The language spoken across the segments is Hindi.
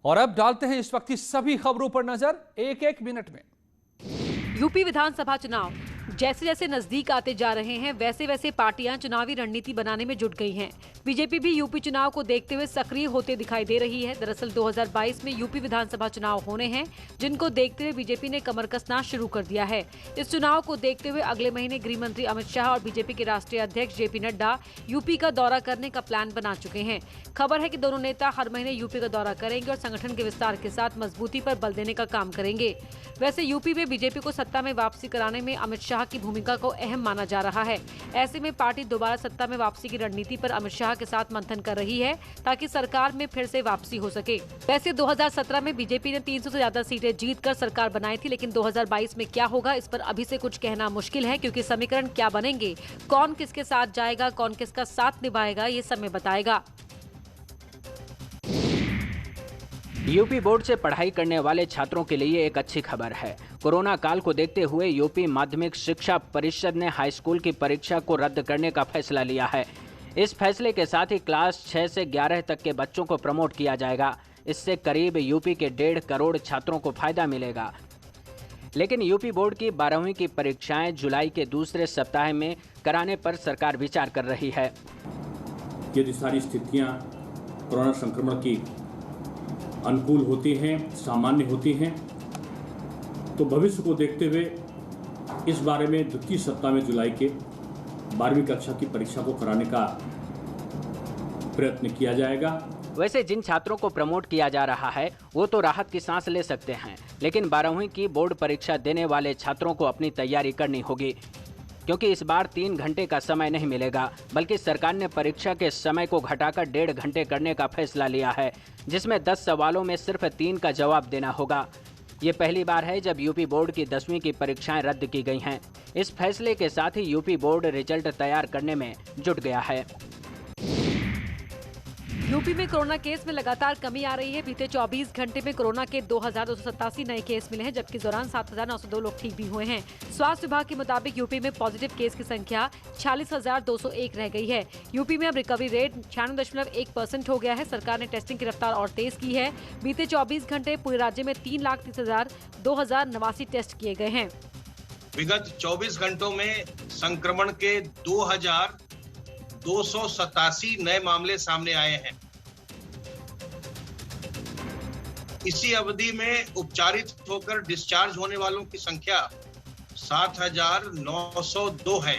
और अब डालते हैं इस वक्त की सभी खबरों पर नजर एक एक मिनट में। यूपी विधानसभा चुनाव जैसे जैसे नजदीक आते जा रहे हैं वैसे वैसे पार्टियां चुनावी रणनीति बनाने में जुट गई हैं। बीजेपी भी यूपी चुनाव को देखते हुए सक्रिय होते दिखाई दे रही है। दरअसल 2022 में यूपी विधानसभा चुनाव होने हैं, जिनको देखते हुए बीजेपी ने कमर कसना शुरू कर दिया है। इस चुनाव को देखते हुए अगले महीने गृह मंत्री अमित शाह और बीजेपी के राष्ट्रीय अध्यक्ष जेपी नड्डा यूपी का दौरा करने का प्लान बना चुके हैं। खबर है कि दोनों नेता हर महीने यूपी का दौरा करेंगे और संगठन के विस्तार के साथ मजबूती पर बल देने का काम करेंगे। वैसे यूपी में बीजेपी को सत्ता में वापसी कराने में अमित शाह की भूमिका को अहम माना जा रहा है। ऐसे में पार्टी दोबारा सत्ता में वापसी की रणनीति पर अमित शाह के साथ मंथन कर रही है ताकि सरकार में फिर से वापसी हो सके। वैसे 2017 में बीजेपी ने 300 से ज्यादा सीटें जीतकर सरकार बनाई थी, लेकिन 2022 में क्या होगा इस पर अभी से कुछ कहना मुश्किल है, क्योंकि समीकरण क्या बनेंगे, कौन किसके साथ जाएगा, कौन किसका साथ निभाएगा, ये समय बताएगा। यूपी बोर्ड से पढ़ाई करने वाले छात्रों के लिए एक अच्छी खबर है। कोरोना काल को देखते हुए यूपी माध्यमिक शिक्षा परिषद ने हाई स्कूल की परीक्षा को रद्द करने का फैसला लिया है। इस फैसले के साथ ही क्लास 6 से 11 तक के बच्चों को प्रमोट किया जाएगा। इससे करीब यूपी के 1.5 करोड़ छात्रों को फायदा मिलेगा। लेकिन यूपी बोर्ड की 12वीं की परीक्षाएं जुलाई के दूसरे सप्ताह में कराने पर सरकार विचार कर रही है। यदि सारी स्थितियां कोरोना संक्रमण की अनुकूल होती हैं, सामान्य होती हैं, तो भविष्य को देखते हुए इस बारे में द्वितीय सप्ताह में जुलाई के 12वीं कक्षा की परीक्षा को कराने का प्रयत्न किया जाएगा। वैसे जिन छात्रों को प्रमोट किया जा रहा है वो तो राहत की सांस ले सकते हैं, लेकिन 12वीं की बोर्ड परीक्षा देने वाले छात्रों को अपनी तैयारी करनी होगी, क्योंकि इस बार 3 घंटे का समय नहीं मिलेगा, बल्कि सरकार ने परीक्षा के समय को घटाकर 1.5 घंटे करने का फैसला लिया है, जिसमें 10 सवालों में सिर्फ 3 का जवाब देना होगा। ये पहली बार है जब यूपी बोर्ड की 10वीं की परीक्षाएं रद्द की गई हैं। इस फैसले के साथ ही यूपी बोर्ड रिजल्ट तैयार करने में जुट गया है। यूपी में कोरोना केस में लगातार कमी आ रही है। बीते 24 घंटे में कोरोना के 2287 नए केस मिले हैं, जबकि इस दौरान 7902 लोग ठीक भी हुए हैं। स्वास्थ्य विभाग के मुताबिक यूपी में पॉजिटिव केस की संख्या 46,201 रह गई है। यूपी में अब रिकवरी रेट 96.1% हो गया है। सरकार ने टेस्टिंग की रफ्तार और तेज की है। बीते 24 घंटे पूरे राज्य में 3,30,0289 टेस्ट किए गए हैं। विगत 24 घंटों में संक्रमण के 2,287 नए मामले सामने आए हैं। इसी अवधि में उपचारित होकर डिस्चार्ज होने वालों की संख्या 7,902 है।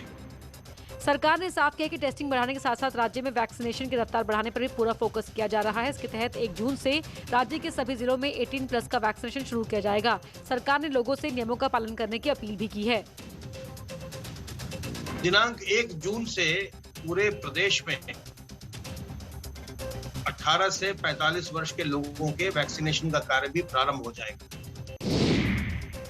सरकार ने साफ किया कि टेस्टिंग बढ़ाने के साथ साथ राज्य में वैक्सीनेशन की रफ्तार बढ़ाने पर भी पूरा फोकस किया जा रहा है। इसके तहत 1 जून से राज्य के सभी जिलों में 18+ का वैक्सीनेशन शुरू किया जाएगा। सरकार ने लोगों से नियमों का पालन करने की अपील भी की है। दिनांक 1 जून से पूरे प्रदेश में 18 से 45 वर्ष के लोगों के वैक्सीनेशन का कार्य भी प्रारंभ हो जाएगा।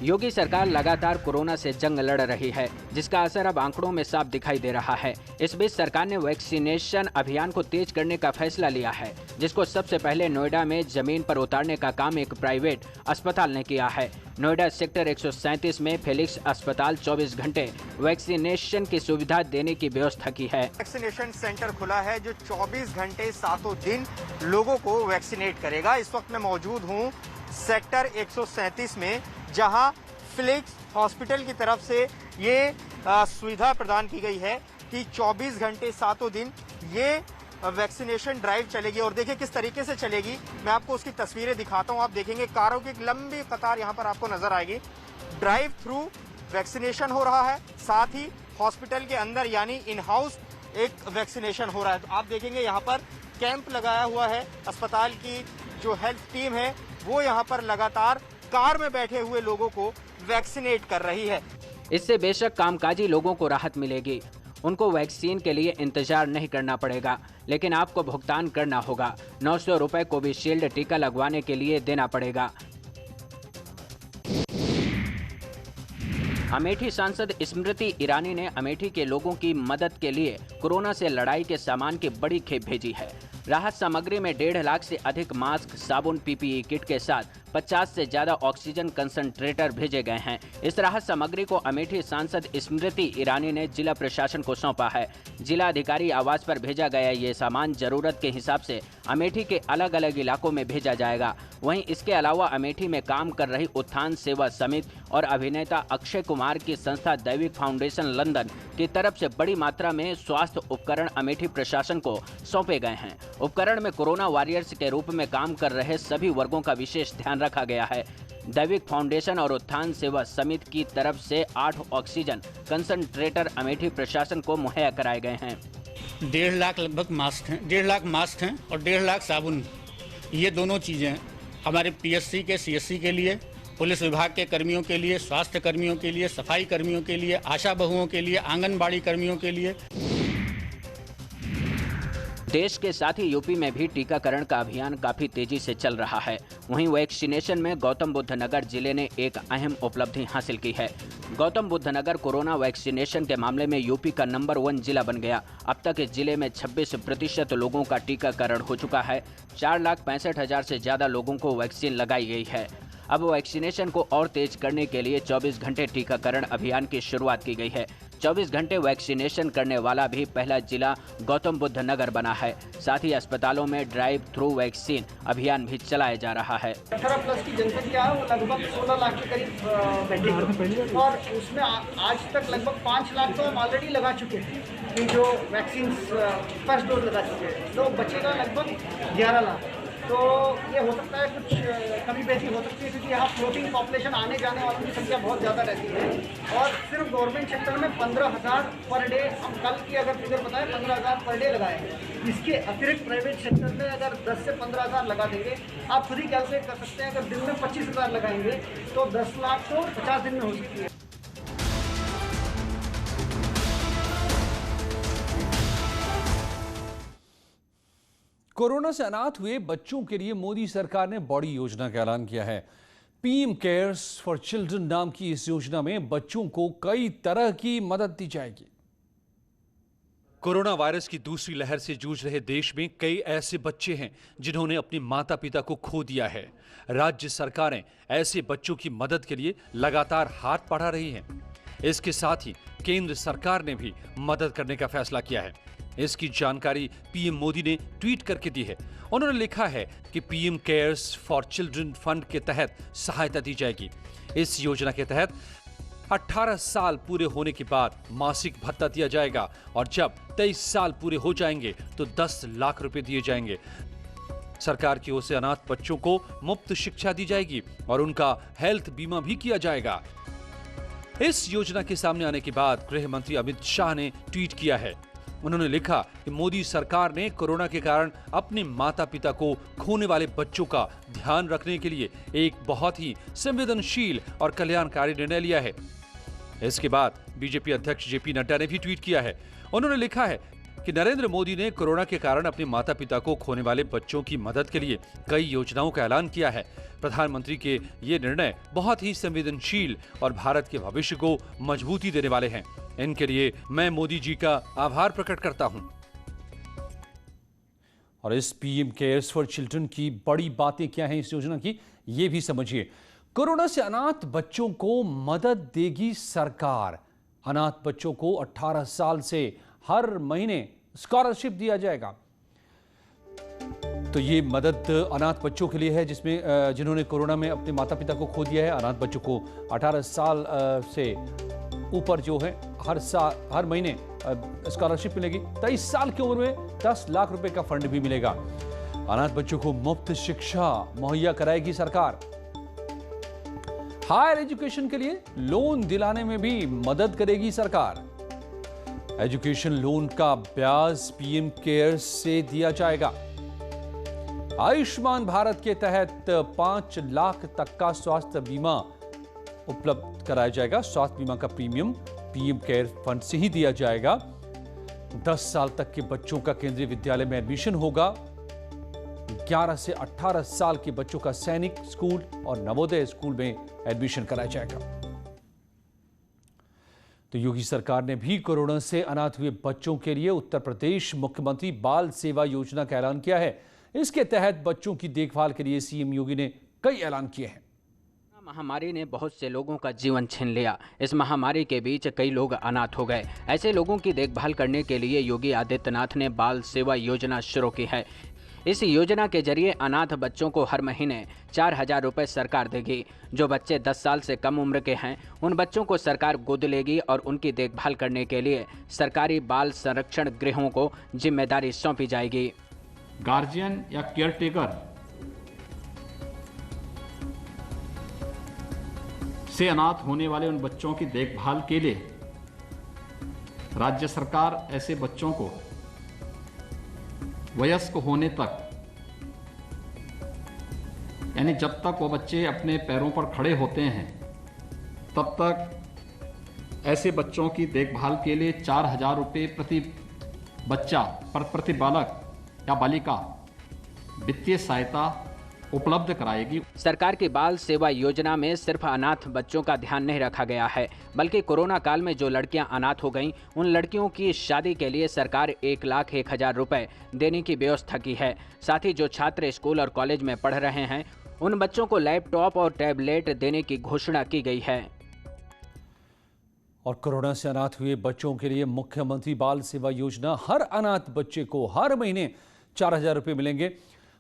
योगी सरकार लगातार कोरोना से जंग लड़ रही है, जिसका असर अब आंकड़ों में साफ दिखाई दे रहा है। इस बीच सरकार ने वैक्सीनेशन अभियान को तेज करने का फैसला लिया है, जिसको सबसे पहले नोएडा में जमीन पर उतारने का काम एक प्राइवेट अस्पताल ने किया है। नोएडा सेक्टर 137 में फेलिक्स अस्पताल 24 घंटे वैक्सीनेशन की सुविधा देने की व्यवस्था की है। वैक्सीनेशन सेंटर खुला है जो 24 घंटे सातों दिन लोगों को वैक्सीनेट करेगा। इस वक्त मैं मौजूद हूँ सेक्टर 137 में, जहां फिलिक्स हॉस्पिटल की तरफ से ये सुविधा प्रदान की गई है कि 24 घंटे सातों दिन ये वैक्सीनेशन ड्राइव चलेगी। और देखिए किस तरीके से चलेगी, मैं आपको उसकी तस्वीरें दिखाता हूं। आप देखेंगे कारों की एक लंबी कतार यहां पर आपको नजर आएगी। ड्राइव थ्रू वैक्सीनेशन हो रहा है, साथ ही हॉस्पिटल के अंदर यानी इन हाउस एक वैक्सीनेशन हो रहा है। तो आप देखेंगे यहाँ पर कैंप लगाया हुआ है। अस्पताल की जो हेल्थ टीम है वो यहाँ पर लगातार कार में बैठे हुए लोगों को वैक्सीनेट कर रही है। इससे बेशक कामकाजी लोगों को राहत मिलेगी, उनको वैक्सीन के लिए इंतजार नहीं करना पड़ेगा, लेकिन आपको भुगतान करना होगा। 900 रुपए कोविशील्ड टीका लगवाने के लिए देना पड़ेगा। अमेठी सांसद स्मृति ईरानी ने अमेठी के लोगों की मदद के लिए कोरोना से लड़ाई के सामान की बड़ी खेप भेजी है। राहत सामग्री में 1.5 लाख से अधिक मास्क, साबुन, पीपीई किट के साथ 50 से ज्यादा ऑक्सीजन कंसंट्रेटर भेजे गए हैं। इस राहत सामग्री को अमेठी सांसद स्मृति ईरानी ने जिला प्रशासन को सौंपा है। जिला अधिकारी आवास पर भेजा गया ये सामान जरूरत के हिसाब से अमेठी के अलग अलग इलाकों में भेजा जाएगा। वहीं इसके अलावा अमेठी में काम कर रही उत्थान सेवा समिति और अभिनेता अक्षय कुमार की संस्था दैविक फाउंडेशन लंदन की तरफ से बड़ी मात्रा में स्वास्थ्य उपकरण अमेठी प्रशासन को सौंपे गए हैं। उपकरण में कोरोना वॉरियर्स के रूप में काम कर रहे सभी वर्गों का विशेष ध्यान रखा गया है। दैविक फाउंडेशन और उत्थान सेवा समिति की तरफ से 8 ऑक्सीजन कंसंट्रेटर अमेठी प्रशासन को मुहैया कराए गए हैं। 1.5 लाख लगभग मास्क हैं, 1.5 लाख मास्क हैं और 1.5 लाख साबुन। ये दोनों चीज़ें हमारे पीएससी के सीएससी के लिए, पुलिस विभाग के कर्मियों के लिए, स्वास्थ्य कर्मियों के लिए, सफाई कर्मियों के लिए, आशा बहुओं के लिए, आंगनबाड़ी कर्मियों के लिए। देश के साथ ही यूपी में भी टीकाकरण का अभियान काफी तेजी से चल रहा है। वहीं वैक्सीनेशन में गौतम बुद्ध नगर जिले ने एक अहम उपलब्धि हासिल की है। गौतम बुद्ध नगर कोरोना वैक्सीनेशन के मामले में यूपी का नंबर 1 जिला बन गया। अब तक इस जिले में 26% लोगों का टीकाकरण हो चुका है। 4,65,000 से ज्यादा लोगों को वैक्सीन लगाई गई है। अब वैक्सीनेशन को और तेज करने के लिए 24 घंटे टीकाकरण अभियान की शुरुआत की गई है। 24 घंटे वैक्सीनेशन करने वाला भी पहला जिला गौतम बुद्ध नगर बना है। साथ ही अस्पतालों में ड्राइव थ्रू वैक्सीन अभियान भी चलाया जा रहा है। 18+ की जनसंख्या है, वो लगभग 16 लाख के करीब बैठी और उसमें आज तक लगभग 5 लाख तो हम ऑलरेडी लगा चुके हैं कि जो वैक्सीन फर्स्ट डोज लगा चुके हैं। तो बचेगा लगभग 11 लाख। तो ये हो सकता है कुछ कमी बेसी हो सकती है क्योंकि यहाँ फ्लोटिंग पॉपुलेशन आने जाने वालों की संख्या बहुत ज़्यादा रहती है। और सिर्फ गवर्नमेंट सेक्टर में 15,000 पर डे, हम कल की अगर फिगर बताएं 15,000 पर डे लगाए हैं। इसके अतिरिक्त प्राइवेट सेक्टर में अगर 10 से 15,000 लगा देंगे, आप खुद ही कैलकुलेट कर सकते हैं। अगर दिन में 25,000 लगाएंगे तो 10 लाख तो 50 दिन में हो सकती है। कोरोना से अनाथ हुए बच्चों के लिए मोदी सरकार ने बड़ी योजना का ऐलान किया है। पीएम केयर्स फॉर चिल्ड्रन नाम की इस योजना में बच्चों को कई तरह की मदद दी जाएगी। कोरोना वायरस की दूसरी लहर से जूझ रहे देश में कई ऐसे बच्चे हैं जिन्होंने अपने माता पिता को खो दिया है। राज्य सरकारें ऐसे बच्चों की मदद के लिए लगातार हाथ बढ़ा रही हैं। इसके साथ ही केंद्र सरकार ने भी मदद करने का फैसला किया है। इसकी जानकारी पीएम मोदी ने ट्वीट करके दी है। उन्होंने लिखा है कि PM cares for children fund के तहत सहायता दी जाएगी। इस योजना के तहत 18 साल पूरे होने के बाद मासिक भत्ता दिया जाएगा और जब 23 साल पूरे हो जाएंगे तो 10 लाख रुपए दिए जाएंगे। सरकार की ओर से अनाथ बच्चों को मुफ्त शिक्षा दी जाएगी और उनका हेल्थ बीमा भी किया जाएगा। इस योजना के सामने आने के बाद गृह मंत्री अमित शाह ने ट्वीट किया है। उन्होंने लिखा कि मोदी सरकार ने कोरोना के कारण अपने माता पिता को खोने वाले बच्चों का ध्यान रखने के लिए एक बहुत ही संवेदनशील और कल्याणकारी निर्णय लिया है। इसके बाद बीजेपी अध्यक्ष जेपी नड्डा ने भी ट्वीट किया है। उन्होंने लिखा है कि नरेंद्र मोदी ने कोरोना के कारण अपने माता पिता को खोने वाले बच्चों की मदद के लिए कई योजनाओं का ऐलान किया है। प्रधानमंत्री के ये निर्णय बहुत ही संवेदनशील और भारत के भविष्य को मजबूती देने वाले हैं। इनके लिए मैं मोदी जी का आभार प्रकट करता हूं। और इस पीएम केयर्स फॉर चिल्ड्रन की बड़ी बातें क्या हैं इस योजना की, ये भी समझिए। कोरोना से अनाथ बच्चों को मदद देगी सरकार। अनाथ बच्चों को 18 साल से हर महीने स्कॉलरशिप दिया जाएगा। तो ये मदद अनाथ बच्चों के लिए है जिसमें जिन्होंने कोरोना में अपने माता पिता को खो दिया है। अनाथ बच्चों को 18 साल से ऊपर जो है हर महीने स्कॉलरशिप मिलेगी। 23 साल की उम्र में 10 लाख रुपए का फंड भी मिलेगा। अनाथ बच्चों को मुफ्त शिक्षा मुहैया कराएगी सरकार। हायर एजुकेशन के लिए लोन दिलाने में भी मदद करेगी सरकार। एजुकेशन लोन का ब्याज पीएम केयर्स से दिया जाएगा। आयुष्मान भारत के तहत 5 लाख तक का स्वास्थ्य बीमा उपलब्ध कराया जाएगा। स्वास्थ्य बीमा का प्रीमियम पीएम केयर फंड से ही दिया जाएगा। 10 साल तक के बच्चों का केंद्रीय विद्यालय में एडमिशन होगा। 11 से 18 साल के बच्चों का सैनिक स्कूल और नवोदय स्कूल में एडमिशन कराया जाएगा। तो योगी सरकार ने भी कोरोना से अनाथ हुए बच्चों के लिए उत्तर प्रदेश मुख्यमंत्री बाल सेवा योजना का ऐलान किया है। इसके तहत बच्चों की देखभाल के लिए सीएम योगी ने कई ऐलान किए हैं। महामारी ने बहुत से लोगों का जीवन छीन लिया। इस महामारी के बीच कई लोग अनाथ हो गए। ऐसे लोगों की देखभाल करने के लिए योगी आदित्यनाथ ने बाल सेवा योजना शुरू की है। इस योजना के जरिए अनाथ बच्चों को हर महीने 4,000 रुपये सरकार देगी। जो बच्चे 10 साल से कम उम्र के हैं उन बच्चों को सरकार गोद लेगी और उनकी देखभाल करने के लिए सरकारी बाल संरक्षण गृहों को जिम्मेदारी सौंपी जाएगी। गार्जियन या केयरटेकर से अनाथ होने वाले उन बच्चों की देखभाल के लिए राज्य सरकार ऐसे बच्चों को वयस्क होने तक, यानी जब तक वो बच्चे अपने पैरों पर खड़े होते हैं तब तक ऐसे बच्चों की देखभाल के लिए 4,000 रुपये प्रति बच्चा प्रति बालक या बालिका वित्तीय सहायता उपलब्ध कराएगी। सरकार की बाल सेवा योजना में सिर्फ अनाथ बच्चों का ध्यान नहीं रखा गया है, बल्कि कोरोना काल में जो लड़कियां अनाथ हो गईं, उन लड़कियों की शादी के लिए सरकार 1,01,000 रुपए देने की व्यवस्था की है। साथ ही जो छात्र स्कूल और कॉलेज में पढ़ रहे हैं उन बच्चों को लैपटॉप और टैबलेट देने की घोषणा की गई है। और कोरोना से अनाथ हुए बच्चों के लिए मुख्यमंत्री बाल सेवा योजना, हर अनाथ बच्चे को हर महीने 4,000 रुपये मिलेंगे।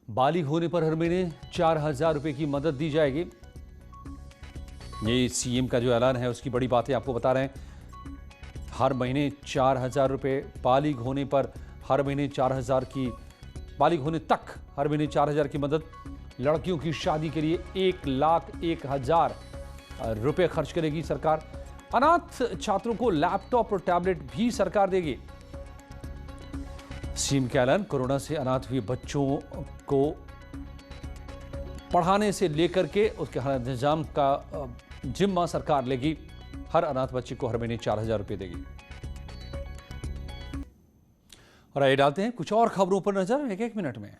बालिग होने पर हर महीने 4,000 रुपये की मदद दी जाएगी। ये सीएम का जो ऐलान है उसकी बड़ी बातें आपको बता रहे हैं। हर महीने 4,000 रुपये, बालिग होने पर हर महीने 4,000 की, बालिग होने तक हर महीने 4,000 की मदद। लड़कियों की शादी के लिए 1,01,000 रुपये खर्च करेगी सरकार। अनाथ छात्रों को लैपटॉप और टैबलेट भी सरकार देगी। सीएम का ऐलान, कोरोना से अनाथ हुए बच्चों को पढ़ाने से लेकर के उसके हर इंतजाम का जिम्मा सरकार लेगी। हर अनाथ बच्चे को हर महीने 4,000 रुपये देगी। और आइए डालते हैं कुछ और खबरों पर नजर एक मिनट में।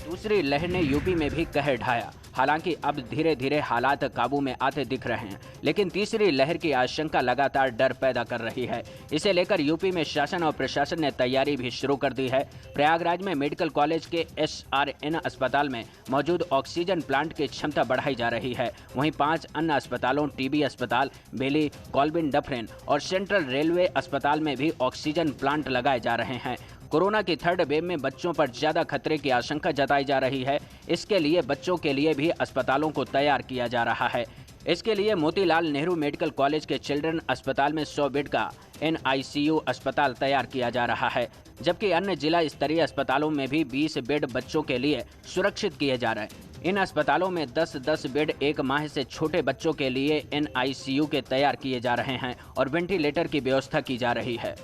दूसरी लहर ने यूपी में भी कहर ढाया। हालांकि अब धीरे धीरे हालात काबू में आते दिख रहे हैं, लेकिन तीसरी लहर की आशंका लगातार डर पैदा कर रही है। इसे लेकर यूपी में शासन और प्रशासन ने तैयारी भी शुरू कर दी है। प्रयागराज में मेडिकल कॉलेज के SRN अस्पताल में मौजूद ऑक्सीजन प्लांट की क्षमता बढ़ाई जा रही है। वहीं 5 अन्य अस्पतालों TB अस्पताल, बेली, कॉल्बिन डफरेन और सेंट्रल रेलवे अस्पताल में भी ऑक्सीजन प्लांट लगाए जा रहे हैं। कोरोना की थर्ड वेव में बच्चों पर ज्यादा खतरे की आशंका जताई जा रही है। इसके लिए बच्चों के लिए भी अस्पतालों को तैयार किया जा रहा है। इसके लिए मोतीलाल नेहरू मेडिकल कॉलेज के चिल्ड्रन अस्पताल में 100 बेड का NICU अस्पताल तैयार किया जा रहा है, जबकि अन्य जिला स्तरीय अस्पतालों में भी 20 बेड बच्चों के लिए सुरक्षित किए जा रहे हैं। इन अस्पतालों में 10-10 बेड 1 माह से छोटे बच्चों के लिए NICU के तैयार किए जा रहे हैं और वेंटिलेटर की व्यवस्था की जा रही है।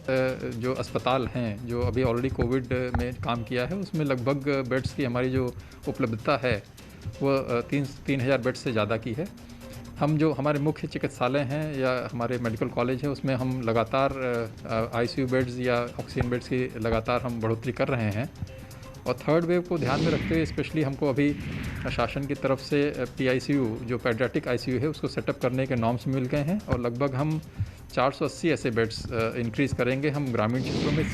जो अस्पताल हैं जो अभी ऑलरेडी कोविड में काम किया है उसमें लगभग बेड्स की हमारी जो उपलब्धता है वो 3,000 बेड्स से ज़्यादा की है। हम जो हमारे मुख्य चिकित्सालय हैं या हमारे मेडिकल कॉलेज है उसमें हम लगातार ICU बेड्स या ऑक्सीजन बेड्स की लगातार हम बढ़ोतरी कर रहे हैं। और थर्ड वेव को ध्यान में रखते हुए स्पेशली हमको अभी शासन की तरफ से PICU जो पेडियाट्रिक ICU है उसको सेटअप करने के नॉर्म्स मिल गए हैं और लगभग हम 480 ऐसे बेड्स इंक्रीज़ करेंगे हम ग्रामीण क्षेत्रों में।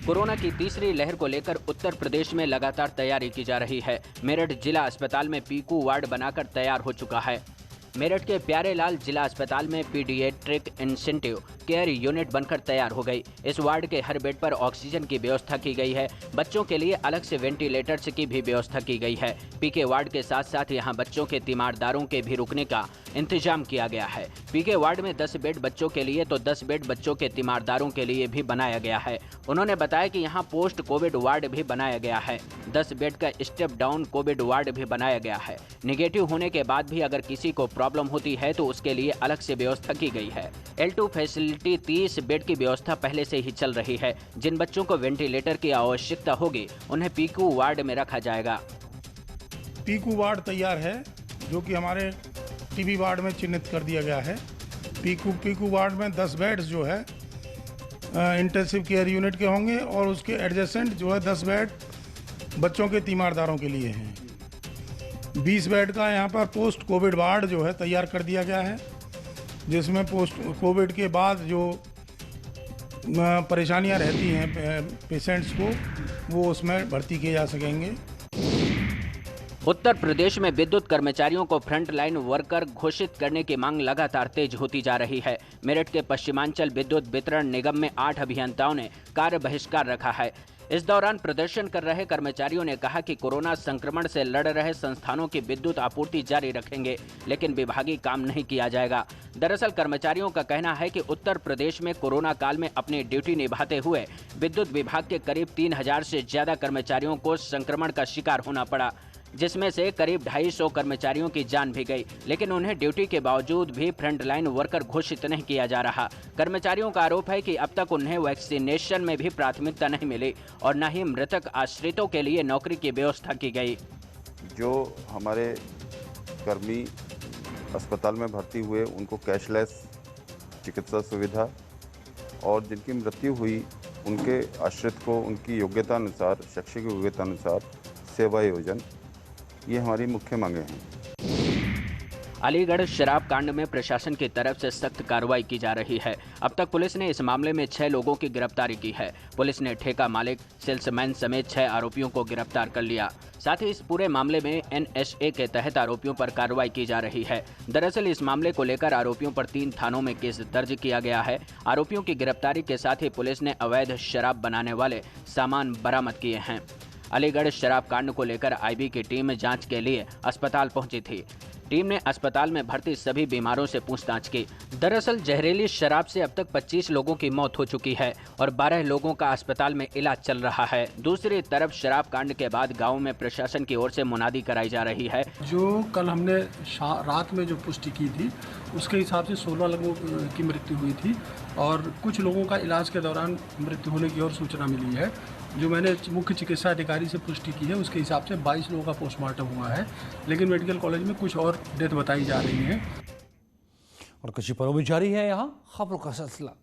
कोरोना की तीसरी लहर को लेकर उत्तर प्रदेश में लगातार तैयारी की जा रही है। मेरठ जिला अस्पताल में पीकू वार्ड बनाकर तैयार हो चुका है। मेरठ के प्यारेलाल जिला अस्पताल में पीडियाट्रिक इंटेंसिव केयर यूनिट बनकर तैयार हो गई। इस वार्ड के हर बेड पर ऑक्सीजन की व्यवस्था की गई है। बच्चों के लिए अलग से वेंटिलेटर्स की भी व्यवस्था की गई है। पीके वार्ड के साथ साथ यहां बच्चों के तीमारदारों के भी रुकने का इंतजाम किया गया है। पीके वार्ड में 10 बेड बच्चों के लिए तो 10 बेड बच्चों के तीमारदारों के लिए भी बनाया गया है। उन्होंने बताया कि यहाँ पोस्ट कोविड वार्ड भी बनाया गया है। 10 बेड का स्टेप डाउन कोविड वार्ड भी बनाया गया है। निगेटिव होने के बाद भी अगर किसी को प्रॉब्लम होती है तो उसके लिए अलग से व्यवस्था की गई है। L2 फैसिलिटी 30 बेड की व्यवस्था पहले से ही चल रही है। जिन बच्चों को वेंटिलेटर की आवश्यकता होगी उन्हें पीकू वार्ड में रखा जाएगा। पीकू वार्ड तैयार है जो कि हमारे TB वार्ड में चिन्हित कर दिया गया है। पीकू वार्ड में 10 बेड्स जो है इंटेंसिव केयर यूनिट के होंगे और उसके एडजेसेंट जो है 10 बेड बच्चों के तीमारदारों के लिए हैं। 20 बेड का यहाँ पर पोस्ट कोविड वार्ड जो है तैयार कर दिया गया है, जिसमें पोस्ट कोविड के बाद जो परेशानियाँ रहती हैं पेशेंट्स को वो उसमें भर्ती किए जा सकेंगे। उत्तर प्रदेश में विद्युत कर्मचारियों को फ्रंट लाइन वर्कर घोषित करने की मांग लगातार तेज होती जा रही है। मेरठ के पश्चिमांचल विद्युत वितरण निगम में 8 अभियंताओं ने कार्य बहिष्कार रखा है। इस दौरान प्रदर्शन कर रहे कर्मचारियों ने कहा कि कोरोना संक्रमण से लड़ रहे संस्थानों की विद्युत आपूर्ति जारी रखेंगे, लेकिन विभागीय काम नहीं किया जाएगा। दरअसल कर्मचारियों का कहना है कि उत्तर प्रदेश में कोरोना काल में अपनी ड्यूटी निभाते हुए विद्युत विभाग के करीब 3000 से ज्यादा कर्मचारियों को संक्रमण का शिकार होना पड़ा, जिसमें से करीब 250 कर्मचारियों की जान भी गई, लेकिन उन्हें ड्यूटी के बावजूद भी फ्रंटलाइन वर्कर घोषित नहीं किया जा रहा। कर्मचारियों का आरोप है कि अब तक उन्हें वैक्सीनेशन में भी प्राथमिकता नहीं मिली और न ही मृतक आश्रितों के लिए नौकरी की व्यवस्था की गई। जो हमारे कर्मी अस्पताल में भर्ती हुए उनको कैशलेस चिकित्सा सुविधा और जिनकी मृत्यु हुई उनके आश्रित को उनकी योग्यता अनुसार, शैक्षिक योग्यता अनुसार सेवा योजन, ये हमारी मुख्य मांगे हैं। अलीगढ़ शराब कांड में प्रशासन की तरफ से सख्त कार्रवाई की जा रही है। अब तक पुलिस ने इस मामले में 6 लोगों की गिरफ्तारी की है। पुलिस ने ठेका मालिक, सेल्समैन समेत 6 आरोपियों को गिरफ्तार कर लिया। साथ ही इस पूरे मामले में NSA के तहत आरोपियों पर कार्रवाई की जा रही है। दरअसल इस मामले को लेकर आरोपियों पर 3 थानों में केस दर्ज किया गया है। आरोपियों की गिरफ्तारी के साथ ही पुलिस ने अवैध शराब बनाने वाले सामान बरामद किए हैं। अलीगढ़ शराब कांड को लेकर IB की टीम जांच के लिए अस्पताल पहुंची थी। टीम ने अस्पताल में भर्ती सभी बीमारों से पूछताछ की। दरअसल जहरीली शराब से अब तक 25 लोगों की मौत हो चुकी है और 12 लोगों का अस्पताल में इलाज चल रहा है। दूसरी तरफ शराब कांड के बाद गांव में प्रशासन की ओर से मुनादी कराई जा रही है। जो कल हमने रात में जो पुष्टि की थी उसके हिसाब से 16 लोगों की मृत्यु हुई थी और कुछ लोगों का इलाज के दौरान मृत्यु होने की और सूचना मिली है। जो मैंने मुख्य चिकित्सा अधिकारी से पुष्टि की है उसके हिसाब से 22 लोगों का पोस्टमार्टम हुआ है, लेकिन मेडिकल कॉलेज में कुछ और डेथ बताई जा रही है। और कशिपरों में जारी है यहाँ खबरों का सिलसिला।